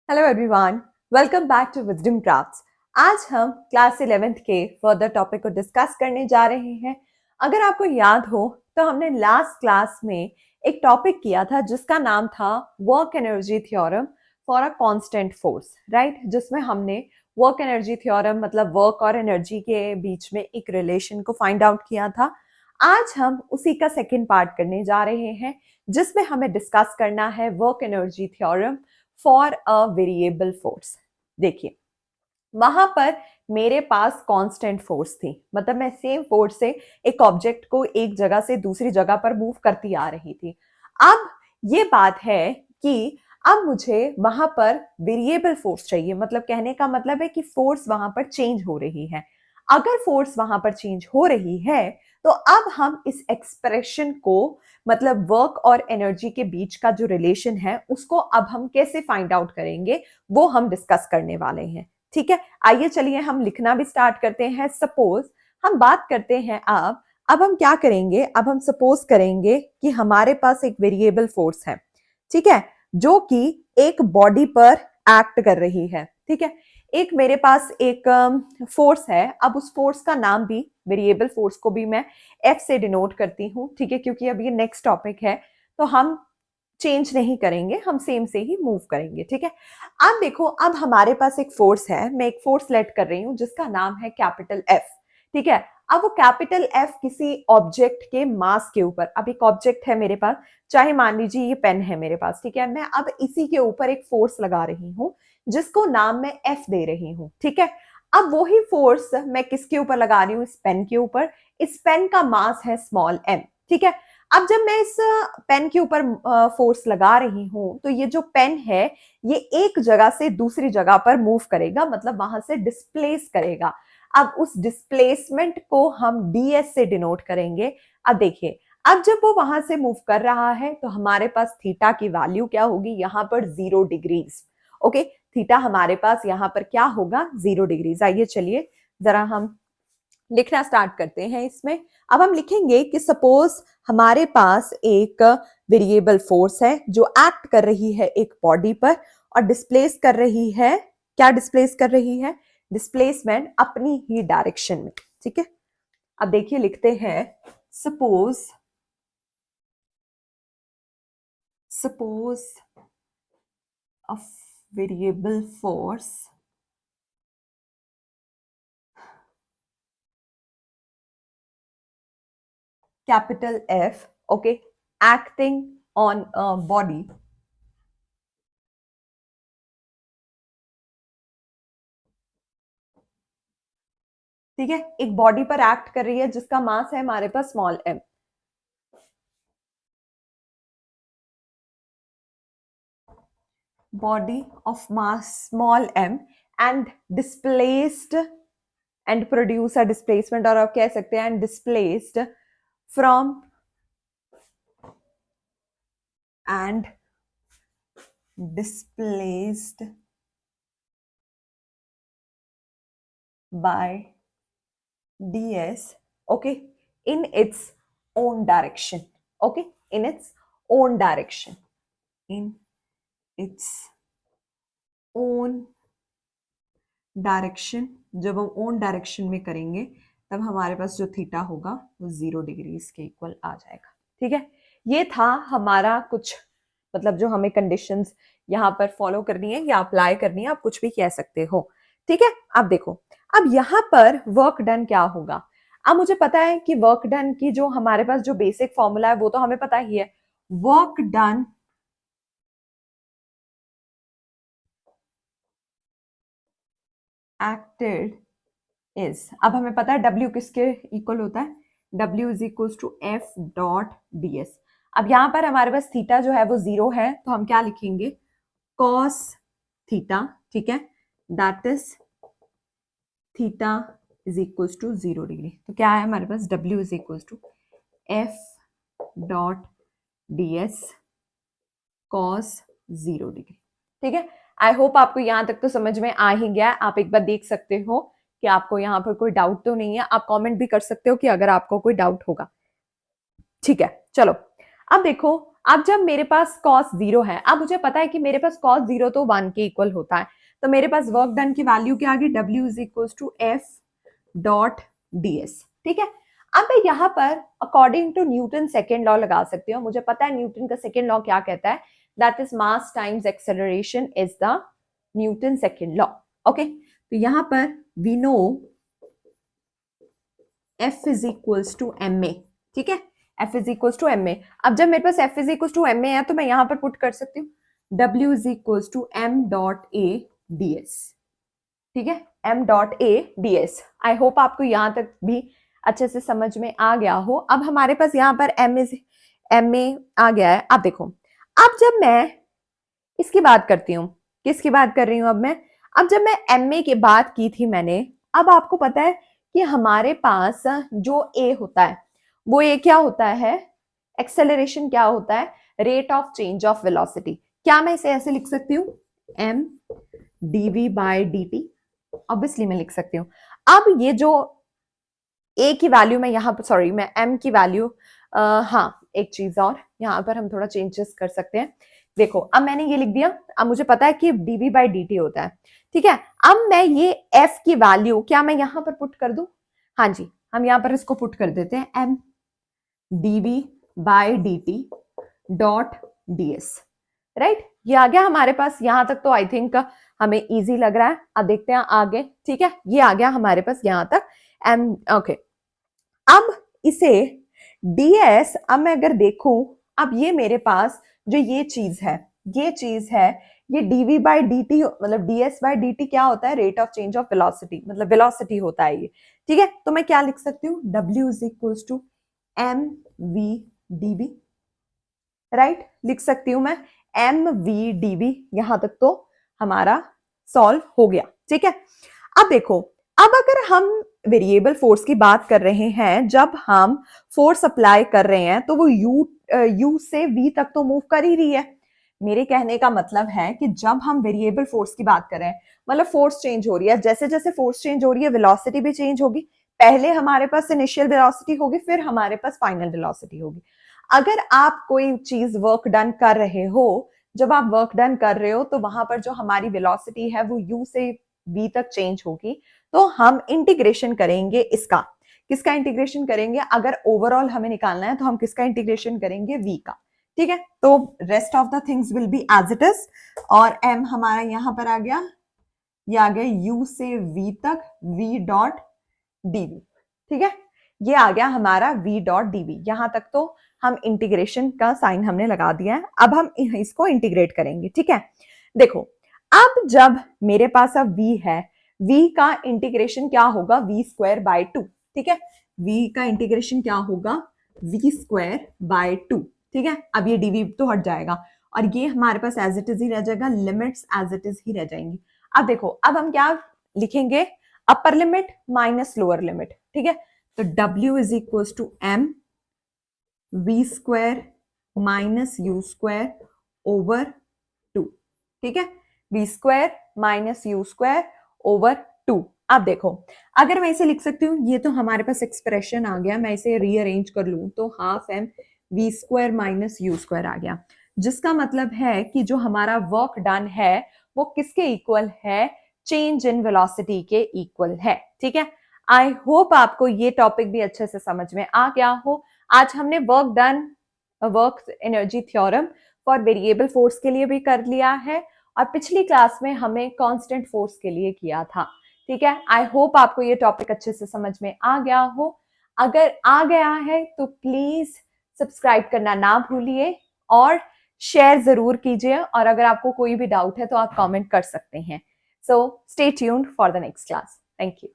Hello everyone, welcome back to wisdom crafts. आज हम class 11th के फर्दर टॉपिक को डिस्कस करने जा रहे हैं। अगर आपको याद हो तो हमने लास्ट क्लास में एक टॉपिक किया था जिसका नाम था work energy theorem for a constant force, right? जिसमें हमने वर्क एनर्जी थ्योरम मतलब वर्क और एनर्जी के बीच में एक रिलेशन को फाइंड आउट किया था। आज हम उसी का सेकेंड पार्ट करने जा रहे हैं जिसमें हमें डिस्कस करना है work energy theorem for a variable force. देखिए, वहां पर मेरे पास कांस्टेंट फोर्स थी, मतलब मैं सेम फोर्स से एक ऑब्जेक्ट को एक जगह से दूसरी जगह पर मूव करती आ रही थी। अब ये बात है कि अब मुझे वहां पर वेरिएबल फोर्स चाहिए, मतलब कहने का मतलब है कि फोर्स वहां पर चेंज हो रही है। अगर फोर्स वहां पर चेंज हो रही है तो अब हम इस एक्सप्रेशन को, मतलब वर्क और एनर्जी के बीच का जो रिलेशन है उसको अब हम कैसे फाइंड आउट करेंगे, वो हम डिस्कस करने वाले हैं। ठीक है, आइए चलिए हम लिखना भी स्टार्ट करते हैं। सपोज हम बात करते हैं अब हम क्या करेंगे, अब हम सपोज करेंगे कि हमारे पास एक वेरिएबल फोर्स है, ठीक है, जो कि एक बॉडी पर एक्ट कर रही है। ठीक है, एक मेरे पास एक फोर्स है। अब उस फोर्स का नाम भी, वेरिएबल फोर्स को भी मैं एफ से डिनोट करती हूँ, ठीक है, क्योंकि अब ये नेक्स्ट टॉपिक है तो हम चेंज नहीं करेंगे, हम सेम से ही मूव करेंगे। ठीक है, अब देखो, अब हमारे पास एक फोर्स है, मैं एक फोर्स लेट कर रही हूं जिसका नाम है कैपिटल एफ। ठीक है, अब वो कैपिटल एफ किसी ऑब्जेक्ट के मास के ऊपर, अब एक ऑब्जेक्ट है मेरे पास, चाहे मान लीजिए ये पेन है मेरे पास, ठीक है, मैं अब इसी के ऊपर एक फोर्स लगा रही हूं जिसको नाम मैं एफ दे रही हूं। ठीक है, अब वही फोर्स मैं किसके ऊपर लगा रही हूं? इस पेन के ऊपर। इस पेन का मास है स्मॉल एम। ठीक है, अब जब मैं इस पेन के ऊपर फोर्स लगा रही हूं तो ये जो पेन है ये एक जगह से दूसरी जगह पर मूव करेगा, मतलब वहां से डिस्प्लेस करेगा। अब उस डिस्प्लेसमेंट को हम डीएस से डिनोट करेंगे। अब देखिए, अब जब वो वहां से मूव कर रहा है तो हमारे पास थीटा की वैल्यू क्या होगी? यहाँ पर 0 डिग्रीज। ओके, थीटा हमारे पास यहाँ पर क्या होगा? 0 डिग्रीज। आइए चलिए जरा हम लिखना स्टार्ट करते हैं इसमें। अब हम लिखेंगे कि सपोज हमारे पास एक वेरिएबल फोर्स है जो एक्ट कर रही है एक बॉडी पर और डिस्प्लेस कर रही है, क्या डिस्प्लेस कर रही है? डिस्प्लेसमेंट अपनी ही डायरेक्शन में। ठीक है, अब देखिए लिखते हैं, suppose suppose a variable force capital F, okay, acting on a body. ठीक है, एक बॉडी पर एक्ट कर रही है जिसका मास है हमारे पास small M. Body of mass small M and displaced and produce a displacement, और आप कह सकते हैं and displaced from and displaced by ds, okay, in its own direction, okay, in its own direction, in its own direction. जब हम own direction में करेंगे तब हमारे पास जो थीटा होगा वो 0 डिग्रीज के इक्वल आ जाएगा। ठीक है, ये था हमारा कुछ, मतलब जो हमें कंडीशंस यहाँ पर फॉलो करनी है या अप्लाई करनी है, आप कुछ भी कह सकते हो। ठीक है, अब देखो, अब यहाँ पर वर्क डन क्या होगा? अब मुझे पता है कि वर्क डन की जो हमारे पास जो बेसिक फॉर्मूला है वो तो हमें पता ही है। वर्क डन एक्टेड इज, अब हमें पता है W किसके इक्वल होता है? W is equal to F dot D S. अब यहां पर हमारे पास थीटा जो है वो 0 है तो हम क्या लिखेंगे? Cos theta. ठीक है, that is theta is equal to 0 degree. तो क्या है हमारे पास? W is equal to F dot D S cos 0 degree. ठीक है, आई होप आपको यहां तक तो समझ में आ ही गया। आप एक बार देख सकते हो कि आपको यहाँ पर कोई डाउट तो नहीं है। आप कमेंट भी कर सकते हो कि अगर आपको कोई डाउट होगा। ठीक है, चलो अब देखो, अब जब मेरे पास कॉस 0 है, अब मुझे पता है कि मेरे पास कॉस 0 तो 1 के इक्वल होता है, तो मेरे पास वर्क डन की वैल्यू क्या आ गई, W is equal to F dot ds। ठीक है, अब मैं यहाँ पर according to Newton second law लगा सकती हूँ। मुझे पता है न्यूटन का सेकेंड लॉ क्या कहता है, that is mass times acceleration is the Newton second law. Okay, तो यहाँ पर we know F is equals to ma। ठीक है, F is equals to ma। अब जब मेरे पास F is equals to ma है तो मैं यहाँ पर पुट कर सकती हूँ W is equals to m dot a ds। ठीक है, m dot a ds। I hope आपको यहाँ तक भी अच्छे से समझ में आ गया हो। अब हमारे पास यहाँ पर ma आ गया है। अब देखो, अब जब मैं इसकी बात करती हूँ, किसकी बात कर रही हूँ अब जब मैं ma की बात की थी मैंने, अब आपको पता है कि हमारे पास जो a होता है वो a क्या होता है, एक्सेलरेशन क्या होता है, rate of change of velocity. क्या मैं इसे ऐसे लिख सकती हूँ, m dv by dt। Obviously मैं लिख सकती हूँ। अब ये जो a की वैल्यू मैं यहाँ पर, सॉरी मैं m की वैल्यू, हाँ एक चीज और यहाँ पर हम थोड़ा चेंजेस कर सकते हैं। देखो अब मैंने ये लिख दिया, अब मुझे पता है कि dv बाई dt होता है। ठीक है, अब मैं ये f की वैल्यू क्या मैं यहाँ पर पुट कर दूं, हाँ जी हम यहाँ पर इसको पुट कर देते हैं, m dv by dt dot ds। Right, ये आ गया हमारे पास। यहाँ तक तो आई थिंक हमें इजी लग रहा है। अब देखते हैं आगे। ठीक है, ये आ गया हमारे पास यहाँ तक m। ओके, अब इसे ds, अब मैं अगर देखूं, अब ये मेरे पास जो ये चीज है ये dv बाई dt, मतलब ds बाई dt क्या होता है, rate of change of velocity, मतलब वेलोसिटी होता है ये। ठीक है, तो मैं क्या लिख सकती हूँ, w is equal to M V dv। Right, लिख सकती हूं मैं एम वी dv। यहां तक तो हमारा सॉल्व हो गया। ठीक है, अब देखो, अब अगर हम वेरिएबल फोर्स की बात कर रहे हैं, जब हम फोर्स अप्लाई कर रहे हैं तो वो u से v तक तो मूव कर ही रही है। मेरे कहने का मतलब है कि जब हम वेरिएबल फोर्स की बात कर रहे हैं, मतलब फोर्स चेंज हो रही है, जैसे जैसे फोर्स चेंज हो रही है वेलोसिटी भी चेंज होगी। पहले हमारे पास इनिशियल वेलोसिटी होगी, फिर हमारे पास फाइनल वेलोसिटी होगी। अगर आप कोई चीज वर्क डन कर रहे हो, जब आप वर्क डन कर रहे हो तो वहां पर जो हमारी वेलोसिटी है वो u से v तक चेंज होगी। तो हम इंटीग्रेशन करेंगे इसका, किसका इंटीग्रेशन करेंगे, अगर ओवरऑल हमें निकालना है तो हम किसका इंटीग्रेशन करेंगे, v का। ठीक है, तो rest of the things will be as it is. और m हमारा यहां पर आ गया, ये आ गया u से v तक v डॉट dv। ठीक है, ये आ गया हमारा v डॉट dv। यहां तक तो हम इंटीग्रेशन का साइन हमने लगा दिया है। अब हम इसको इंटीग्रेट करेंगे। ठीक है, देखो अब जब मेरे पास अब v है, v का इंटीग्रेशन क्या होगा, v स्क्वायर बाय 2। ठीक है, v का इंटीग्रेशन क्या होगा, v स्क्वायर बाय 2। ठीक है, अब ये dv तो हट जाएगा और ये हमारे पास एज इट इज ही रह जाएगा, लिमिट्स एज इट इज ही रह जाएंगी। अब देखो, अब हम क्या लिखेंगे, upper limit minus lower limit. ठीक है, तो w is equal to m v square minus U square over 2। ठीक है, v square minus U square over 2। अब देखो, अगर मैं इसे लिख सकती हूँ, ये तो हमारे पास एक्सप्रेशन आ गया, मैं इसे रीअरेंज कर लूं तो half m v square minus U square आ गया, जिसका मतलब है कि जो हमारा वर्क डन है वो किसके इक्वल है, चेंज इन वेलोसिटी के इक्वल है। ठीक है, आई होप आपको ये टॉपिक भी अच्छे से समझ में आ गया हो। आज हमने work done, work energy theorem for variable force के लिए भी कर लिया है और पिछली क्लास में हमें कांस्टेंट फोर्स के लिए किया था। ठीक है, आई होप आपको ये टॉपिक अच्छे से समझ में आ गया हो। अगर आ गया है तो प्लीज सब्सक्राइब करना ना भूलिए और शेयर जरूर कीजिए, और अगर आपको कोई भी डाउट है तो आप कमेंट कर सकते हैं। So stay tuned for the next class. Thank you.